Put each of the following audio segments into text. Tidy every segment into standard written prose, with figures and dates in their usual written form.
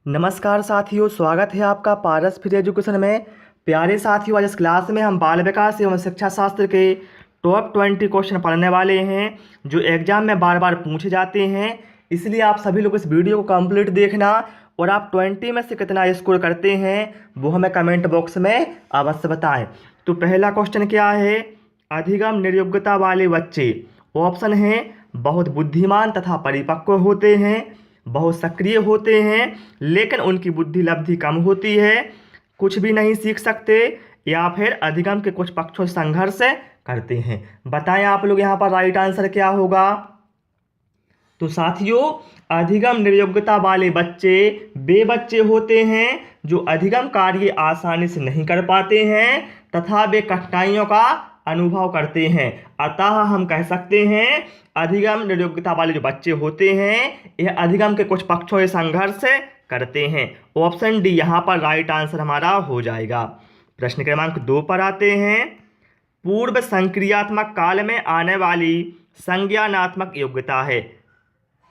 नमस्कार साथियों, स्वागत है आपका पारस फ्री एजुकेशन में। प्यारे साथियों, आज इस क्लास में हम बाल विकास एवं शिक्षा शास्त्र के टॉप 20 क्वेश्चन पढ़ने वाले हैं जो एग्जाम में बार बार पूछे जाते हैं। इसलिए आप सभी लोग इस वीडियो को कंप्लीट देखना और आप 20 में से कितना स्कोर करते हैं वो हमें कमेंट बॉक्स में अवश्य बताएं। तो पहला क्वेश्चन क्या है? अधिगम निर्योग्यता वाले बच्चे। ऑप्शन है बहुत बुद्धिमान तथा परिपक्व होते हैं, बहुत सक्रिय होते हैं लेकिन उनकी बुद्धि लब्धि कम होती है, कुछ भी नहीं सीख सकते, या फिर अधिगम के कुछ पक्षों से संघर्ष करते हैं। बताएं आप लोग यहाँ पर राइट आंसर क्या होगा? तो साथियों, अधिगम निर्योग्यता वाले बच्चे वे बच्चे होते हैं जो अधिगम कार्य आसानी से नहीं कर पाते हैं तथा वे कठिनाइयों का अनुभव करते हैं। अतः हम कह सकते हैं अधिगम निर्योग्यता वाले जो बच्चे होते हैं यह अधिगम के कुछ पक्षों से संघर्ष करते हैं। ऑप्शन डी यहाँ पर राइट आंसर हमारा हो जाएगा। प्रश्न क्रमांक 2 पर आते हैं। पूर्व संक्रियात्मक काल में आने वाली संज्ञानात्मक योग्यता है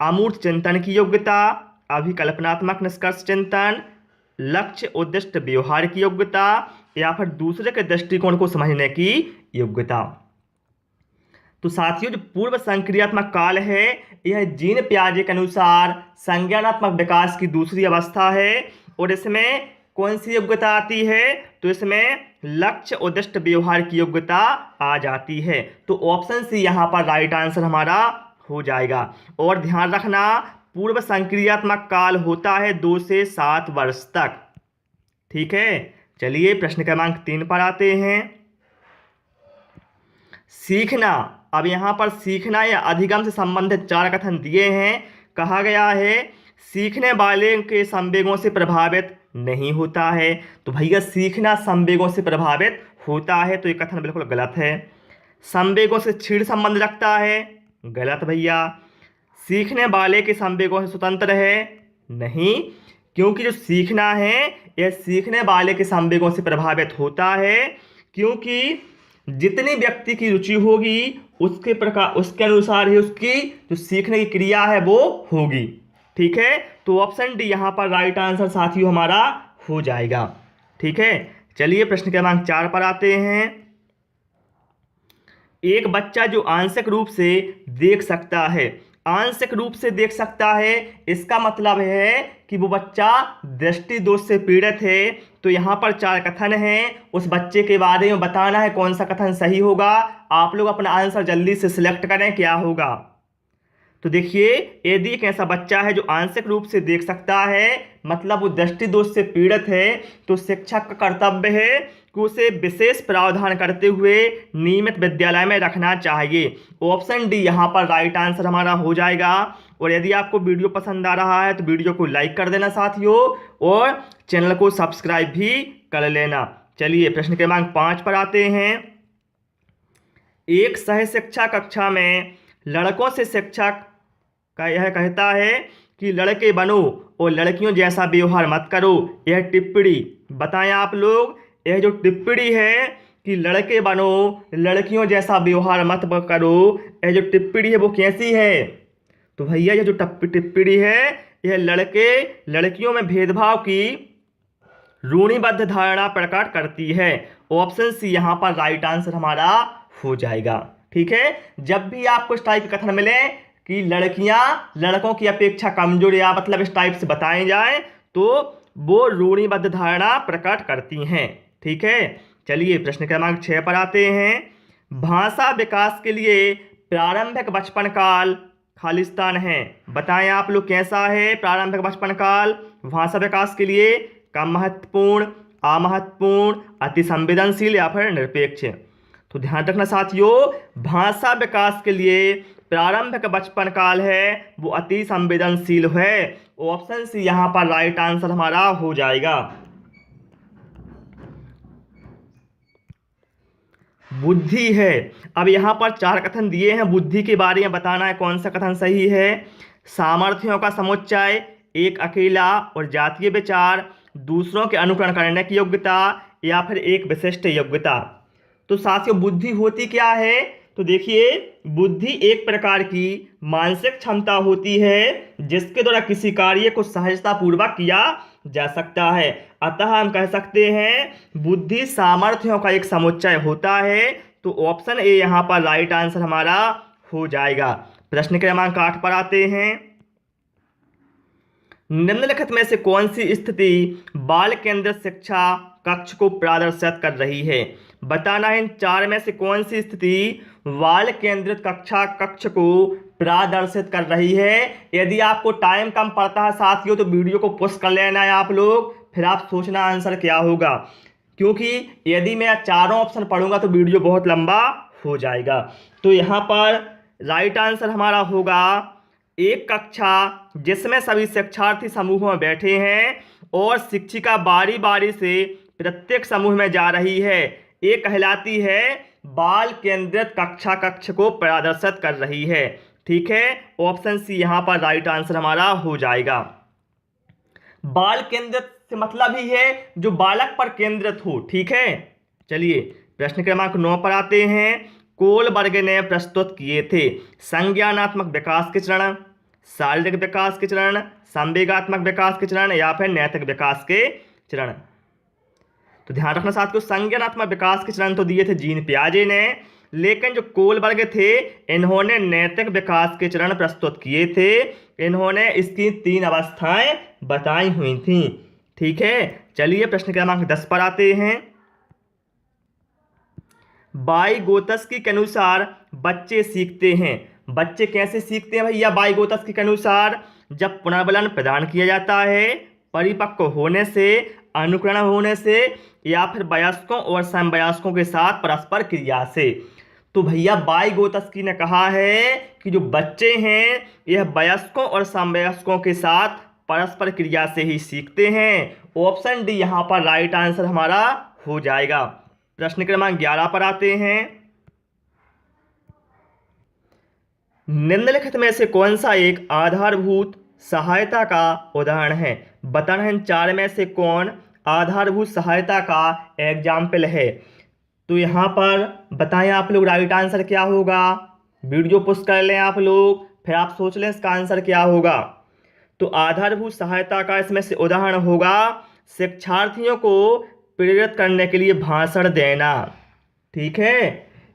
अमूर्त चिंतन की योग्यता, अभिकल्पनात्मक निष्कर्ष चिंतन, लक्ष्य उद्दिष्ट व्यवहार की योग्यता, या फिर दूसरे के दृष्टिकोण को समझने की योग्यता। तो साथियों, जो पूर्व संक्रियात्मक काल है यह जीन पियाजे के अनुसार संज्ञानात्मक विकास की दूसरी अवस्था है और इसमें कौन सी योग्यता आती है? तो इसमें लक्ष्य उद्दिष्ट व्यवहार की योग्यता आ जाती है। तो ऑप्शन सी यहाँ पर राइट आंसर हमारा हो जाएगा। और ध्यान रखना, पूर्व संक्रियात्मक काल होता है 2 से 7 वर्ष तक। ठीक है, चलिए प्रश्न क्रमांक 3 पर आते हैं। सीखना। अब यहाँ पर सीखना या अधिगम से संबंधित 4 कथन दिए हैं। कहा गया है सीखने वाले के संवेगों से प्रभावित नहीं होता है। तो भैया सीखना संवेगों से प्रभावित होता है, तो ये कथन बिल्कुल गलत है। संवेगों से क्षीण संबंध रखता है, गलत भैया। सीखने वाले के संवेगों से स्वतंत्र है, नहीं, क्योंकि जो सीखना है यह सीखने वाले के संवेगों से प्रभावित होता है, क्योंकि जितनी व्यक्ति की रुचि होगी उसके अनुसार ही उसकी जो सीखने की क्रिया है वो होगी। ठीक है, तो ऑप्शन डी यहाँ पर राइट आंसर साथियों हमारा हो जाएगा। ठीक है, चलिए प्रश्न क्रमांक 4 पर आते हैं। एक बच्चा जो आंशिक रूप से देख सकता है, आंशिक रूप से देख सकता है इसका मतलब है कि वो बच्चा दृष्टि दोष से पीड़ित है। तो यहाँ पर 4 कथन हैं, उस बच्चे के बारे में बताना है कौन सा कथन सही होगा। आप लोग अपना आंसर जल्दी से सिलेक्ट करें क्या होगा। तो देखिए, यदि एक ऐसा बच्चा है जो आंशिक रूप से देख सकता है मतलब वो दृष्टि दोष से पीड़ित है, तो शिक्षक का कर्तव्य है कि उसे विशेष प्रावधान करते हुए नियमित विद्यालय में रखना चाहिए। ऑप्शन डी यहाँ पर राइट आंसर हमारा हो जाएगा। और यदि आपको वीडियो पसंद आ रहा है तो वीडियो को लाइक कर देना साथियों और चैनल को सब्सक्राइब भी कर लेना। चलिए प्रश्न क्रमांक 5 पर आते हैं। एक सह शिक्षा कक्षा में लड़कों से शिक्षक का यह कहता है कि लड़के बनो और लड़कियों जैसा व्यवहार मत करो। यह टिप्पणी बताएं आप लोग, यह जो टिप्पणी है कि लड़के बनो लड़कियों जैसा व्यवहार मत करो, यह जो टिप्पणी है वो कैसी है? तो भैया यह जो टिप्पणी है यह लड़के लड़कियों में भेदभाव की रूढ़िबद्ध धारणा प्रकट करती है। ऑप्शन सी यहाँ पर राइट आंसर हमारा हो जाएगा। ठीक है, जब भी आपको इस टाइप के कथन मिले कि लड़कियां लड़कों की अपेक्षा कमजोर या मतलब इस टाइप से बताए जाए तो वो रूढ़िबद्ध धारणा प्रकट करती हैं। ठीक है, चलिए प्रश्न क्रमांक 6 पर आते हैं। भाषा विकास के लिए प्रारंभिक बचपन काल खालिस्तान है। बताएं आप लोग कैसा है प्रारंभिक बचपन काल भाषा विकास के लिए? कम महत्वपूर्ण, अमहत्वपूर्ण, अति संवेदनशील या फिर निरपेक्ष? तो ध्यान रखना साथियों, भाषा विकास के लिए प्रारंभिक बचपन काल है वो अति संवेदनशील है। ऑप्शन सी यहाँ पर राइट आंसर हमारा हो जाएगा। बुद्धि है। अब यहाँ पर 4 कथन दिए हैं, बुद्धि के बारे में बताना है कौन सा कथन सही है। सामर्थ्यों का समुच्चय, एक अकेला और जातीय विचार, दूसरों के अनुकरण करने की योग्यता, या फिर एक विशिष्ट योग्यता। तो साथियों, बुद्धि होती क्या है तो देखिए, बुद्धि एक प्रकार की मानसिक क्षमता होती है जिसके द्वारा किसी कार्य को सहजतापूर्वक किया जा सकता है। अतः हम कह सकते हैं बुद्धि सामर्थ्यों का एक समुच्चय होता है। तो ऑप्शन ए यहाँ पर राइट आंसर हमारा हो जाएगा। प्रश्न क्रमांक 8 पर आते हैं। निम्नलिखित में से कौन सी स्थिति बाल केंद्रित शिक्षा कक्ष को प्रदर्शित कर रही है? बताना है इन चार में से कौन सी स्थिति बाल केंद्रित कक्षा कक्ष को प्रदर्शित कर रही है। यदि आपको टाइम कम पड़ता है साथियों तो वीडियो को पॉज कर लेना है आप लोग, फिर आप सोचना आंसर क्या होगा, क्योंकि यदि मैं चारों ऑप्शन पढ़ूंगा तो वीडियो बहुत लंबा हो जाएगा। तो यहाँ पर राइट आंसर हमारा होगा एक कक्षा जिसमें सभी शिक्षार्थी समूहों में बैठे हैं और शिक्षिका बारी बारी से प्रत्येक समूह में जा रही है, ये कहलाती है बाल केंद्रित कक्षा कक्ष को प्रदर्शित कर रही है। ठीक है, ऑप्शन सी यहाँ पर राइट आंसर हमारा हो जाएगा। बाल केंद्रित से मतलब ही है जो बालक पर केंद्रित हो। ठीक है, चलिए प्रश्न क्रमांक 9 पर आते हैं। कोलबर्ग ने प्रस्तुत किए थे संज्ञानात्मक विकास के चरण, शारीरिक विकास के चरण, संवेगात्मक विकास के चरण या फिर नैतिक विकास के चरण। तो ध्यान रखना साथियों, संज्ञानात्मक विकास के चरण तो दिए थे जीन पियाजे ने, लेकिन जो कोलबर्ग थे इन्होंने नैतिक विकास के चरण प्रस्तुत किए थे। इन्होंने इसकी 3 अवस्थाएं बताई हुई थी। ठीक है, चलिए प्रश्न क्रमांक 10 पर आते हैं। वाइगोत्स्की के अनुसार बच्चे सीखते हैं। बच्चे कैसे सीखते हैं भैया? वाइगोत्स्की के अनुसार जब पुनर्बलन प्रदान किया जाता है, परिपक्व होने से, अनुकरण होने से या फिर वयस्कों और समवयस्कों के साथ परस्पर क्रिया से। तो भैया वाइगोत्स्की ने कहा है कि जो बच्चे हैं यह वयस्कों और समवयस्कों के साथ परस्पर क्रिया से ही सीखते हैं। ऑप्शन डी यहाँ पर राइट आंसर हमारा हो जाएगा। प्रश्न क्रमांक 11 पर आते हैं। निम्नलिखित में से कौन सा एक आधारभूत सहायता का उदाहरण है? बताना है इन चार में से कौन आधारभूत सहायता का एग्जाम्पल है। तो यहाँ पर बताएं आप लोग राइट आंसर क्या होगा। वीडियो पुश कर लें आप लोग, फिर आप सोच लें इसका आंसर क्या होगा। तो आधारभूत सहायता का इसमें से उदाहरण होगा शिक्षार्थियों को प्रेरित करने के लिए भाषण देना। ठीक है,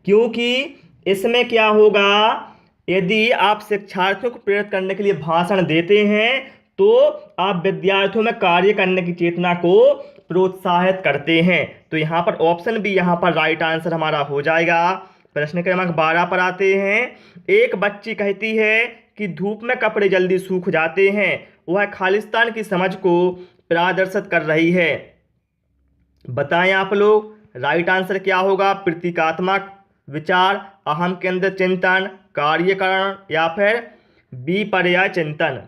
क्योंकि इसमें क्या होगा, यदि आप शिक्षार्थियों को प्रेरित करने के लिए भाषण देते हैं तो आप विद्यार्थियों में कार्य करने की चेतना को प्रोत्साहित करते हैं। तो यहाँ पर ऑप्शन बी यहाँ पर राइट आंसर हमारा हो जाएगा। प्रश्न क्रमांक 12 पर आते हैं। एक बच्ची कहती है कि धूप में कपड़े जल्दी सूख जाते हैं। वह खालिस्तान की समझ को प्रदर्शित कर रही है। बताएं आप लोग राइट आंसर क्या होगा। प्रतीकात्मक विचार, अहम केंद्र चिंतन, कार्यकरण या फिर विपर्यय चिंतन।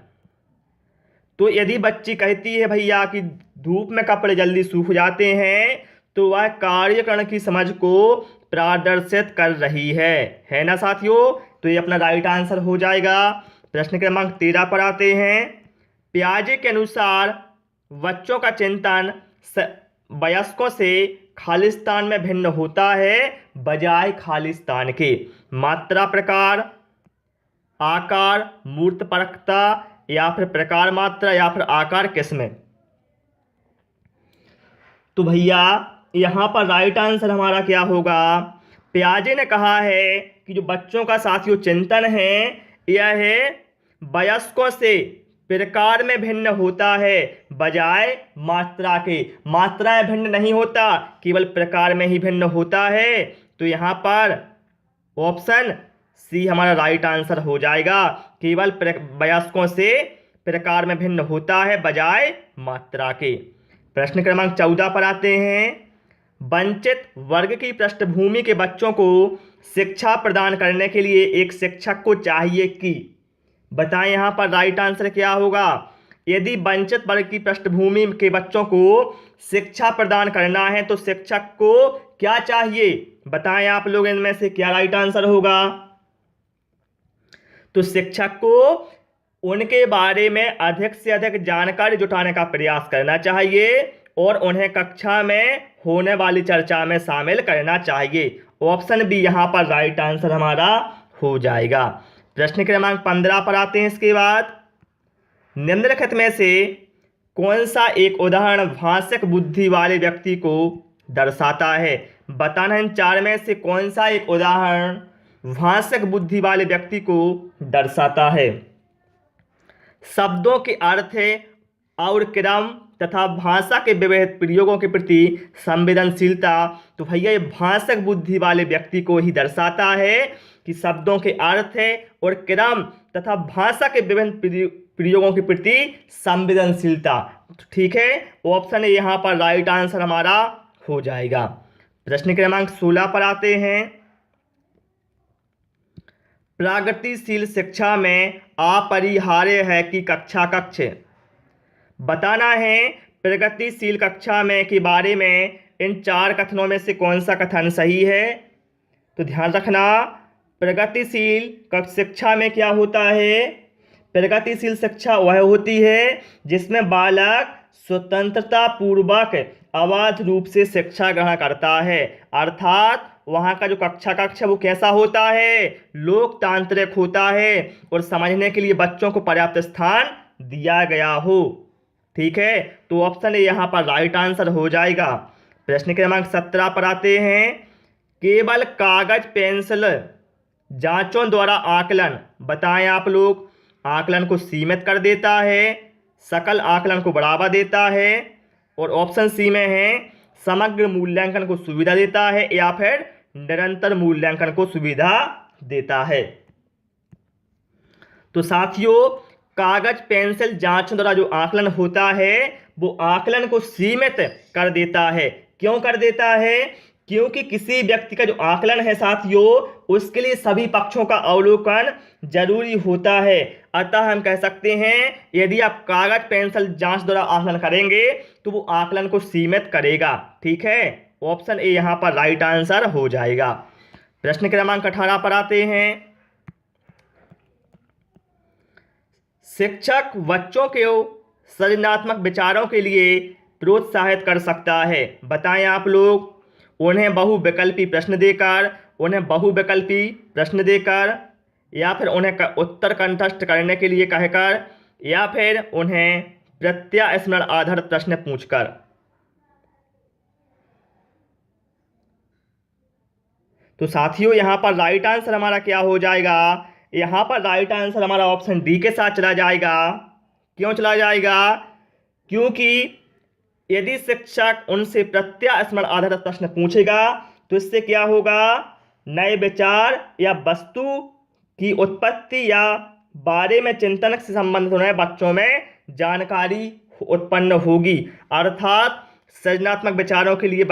तो यदि बच्ची कहती है भैया कि धूप में कपड़े जल्दी सूख जाते हैं तो वह कार्यकरण की समझ को प्रदर्शित कर रही है ना साथियों। तो ये अपना राइट आंसर हो जाएगा। प्रश्न क्रमांक 13 पर आते हैं। पियाजे के अनुसार बच्चों का चिंतन वयस्कों से खालिस्तान में भिन्न होता है बजाय खालिस्तान के। मात्रा प्रकार, आकार, मूर्त परकता या फिर प्रकार मात्रा या फिर आकार किस्म। तो भैया यहाँ पर राइट आंसर हमारा क्या होगा। पियाजे ने कहा है कि जो बच्चों का साथियों चिंतन है यह है वयस्कों से प्रकार में भिन्न होता है बजाय मात्रा के। मात्रा में भिन्न नहीं होता, केवल प्रकार में ही भिन्न होता है। तो यहाँ पर ऑप्शन सी हमारा राइट आंसर हो जाएगा। केवल वयस्कों से प्रकार में भिन्न होता है बजाय मात्रा के। प्रश्न क्रमांक 14 पर आते हैं। वंचित वर्ग की पृष्ठभूमि के बच्चों को शिक्षा प्रदान करने के लिए एक शिक्षक को चाहिए कि। बताएं यहाँ पर राइट आंसर क्या होगा। यदि वंचित वर्ग की पृष्ठभूमि के बच्चों को शिक्षा प्रदान करना है तो शिक्षक को क्या चाहिए। बताएं आप लोग इनमें से क्या राइट आंसर होगा। तो शिक्षक को उनके बारे में अधिक से अधिक जानकारी जुटाने का प्रयास करना चाहिए और उन्हें कक्षा में होने वाली चर्चा में शामिल करना चाहिए। ऑप्शन बी यहाँ पर राइट आंसर हमारा हो जाएगा। प्रश्न क्रमांक 15 पर आते हैं। इसके बाद निम्नलिखित में से कौन सा एक उदाहरण भाषक बुद्धि वाले व्यक्ति को दर्शाता है? बताना है इन चार में से कौन सा एक उदाहरण भाषक बुद्धि वाले व्यक्ति को दर्शाता है। शब्दों के अर्थ और क्रम तथा भाषा के विविध प्रयोगों के प्रति संवेदनशीलता। तो भैया ये भाषक बुद्धि वाले व्यक्ति को ही दर्शाता है कि शब्दों के अर्थ और क्रम तथा भाषा के विभिन्न प्रयोगों के प्रति संवेदनशीलता। ठीक है, ऑप्शन ए यहाँ पर राइट आंसर हमारा हो जाएगा। प्रश्न क्रमांक 16 पर आते हैं। प्रगतिशील शिक्षा में अपरिहार्य है कि कक्षा कक्ष। बताना है प्रगतिशील कक्षा में के बारे में इन चार कथनों में से कौन सा कथन सही है। तो ध्यान रखना, प्रगतिशील शिक्षा में क्या होता है? प्रगतिशील शिक्षा वह होती है जिसमें बालक स्वतंत्रता पूर्वक अबाध रूप से शिक्षा ग्रहण करता है, अर्थात वहाँ का जो कक्षा कक्ष है वो कैसा होता है? लोकतांत्रिक होता है और समझने के लिए बच्चों को पर्याप्त स्थान दिया गया हो। ठीक है, तो ऑप्शन ए यहाँ पर राइट आंसर हो जाएगा। प्रश्न क्रमांक 17 पर आते हैं। केवल कागज पेंसिल जांचों द्वारा आकलन। बताएं आप लोग। आकलन को सीमित कर देता है, सकल आकलन को बढ़ावा देता है, और ऑप्शन सी में है समग्र मूल्यांकन को सुविधा देता है या फिर निरंतर मूल्यांकन को सुविधा देता है। तो साथियों, कागज पेंसिल जांचों द्वारा जो आकलन होता है वो आकलन को सीमित कर देता है। क्यों कर देता है? क्योंकि किसी व्यक्ति का जो आकलन है साथियों, उसके लिए सभी पक्षों का अवलोकन जरूरी होता है। अतः हम कह सकते हैं यदि आप कागज पेंसिल जांच द्वारा आकलन करेंगे तो वो आकलन को सीमित करेगा। ठीक है, ऑप्शन ए यहाँ पर राइट आंसर हो जाएगा। प्रश्न क्रमांक 18 पर आते हैं। शिक्षक बच्चों के सृजनात्मक विचारों के लिए प्रोत्साहित कर सकता है। बताएं आप लोग। उन्हें बहुविकल्पी प्रश्न देकर या फिर उन्हें उत्तर कंठस्थ करने के लिए कहकर या फिर उन्हें प्रत्यास्मरण आधारित प्रश्न पूछकर। तो साथियों, यहाँ पर राइट आंसर हमारा क्या हो जाएगा? यहाँ पर राइट आंसर हमारा ऑप्शन डी के साथ चला जाएगा। क्यों चला जाएगा? क्योंकि यदि शिक्षक उनसे प्रत्यास्मरण आधारित प्रश्न पूछेगा तो इससे क्या होगा? नए विचार या वस्तु की उत्पत्ति या बारे में चिंतन से संबंधित होने बच्चों में जानकारी उत्पन्न होगी, अर्थात सृजनात्मक विचारों के लिए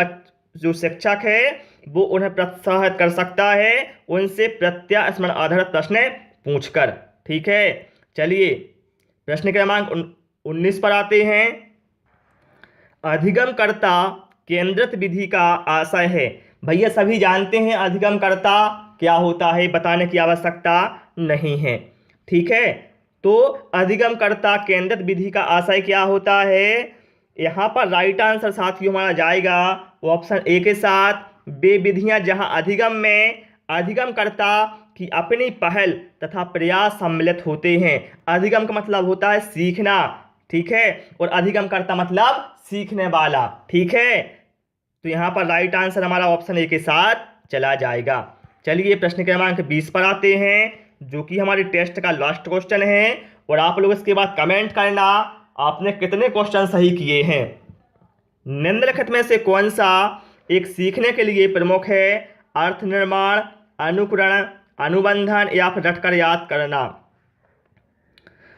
जो शिक्षक है वो उन्हें प्रोत्साहित कर सकता है उनसे प्रत्यास्मरण आधारित प्रश्न पूछकर। ठीक है, चलिए प्रश्न क्रमांक 19 पर आते हैं। अधिगमकर्ता केंद्रित विधि का आशय है। भैया सभी जानते हैं अधिगमकर्ता क्या होता है, बताने की आवश्यकता नहीं है। ठीक है, तो अधिगमकर्ता केंद्रित विधि का आशय क्या होता है? यहाँ पर राइट आंसर साथियों हमारा जाएगा ऑप्शन ए के साथ। वे विधियाँ जहाँ अधिगम में अधिगमकर्ता की अपनी पहल तथा प्रयास सम्मिलित होते हैं। अधिगम का मतलब होता है सीखना। ठीक है, और अधिगमकर्ता मतलब सीखने वाला। ठीक है, तो यहाँ पर राइट आंसर हमारा ऑप्शन ए के साथ चला जाएगा। चलिए प्रश्न क्रमांक 20 पर आते हैं, जो कि हमारे टेस्ट का लास्ट क्वेश्चन है, और आप लोग इसके बाद कमेंट करना आपने कितने क्वेश्चन सही किए हैं। निम्नलिखित में से कौन सा एक सीखने के लिए प्रमुख है? अर्थ निर्माण, अनुकरण, अनुबंधन या फिर रटकर याद करना।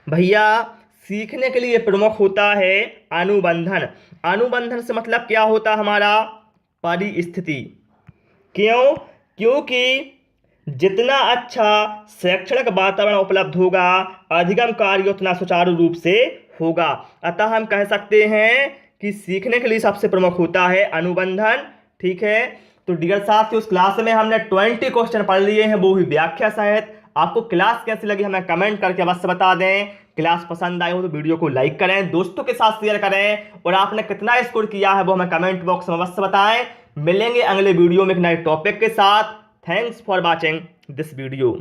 भैया सीखने के लिए प्रमुख होता है अनुबंधन। अनुबंधन से मतलब क्या होता है हमारा? परिस्थिति। क्यों? क्योंकि जितना अच्छा शैक्षणिक वातावरण उपलब्ध होगा अधिगम कार्य उतना सुचारू रूप से होगा। अतः हम कह सकते हैं कि सीखने के लिए सबसे प्रमुख होता है अनुबंधन। ठीक है, तो डियर साथियों, उस क्लास में हमने 20 क्वेश्चन पढ़ लिए हैं, वो भी व्याख्या सहित। आपको क्लास कैसी लगी हमें कमेंट करके अवश्य बता दें। क्लास पसंद आई हो तो वीडियो को लाइक करें, दोस्तों के साथ शेयर करें, और आपने कितना स्कोर किया है वो हमें कमेंट बॉक्स में अवश्य बताएं। मिलेंगे अगले वीडियो में एक नए टॉपिक के साथ। Thanks for watching this video.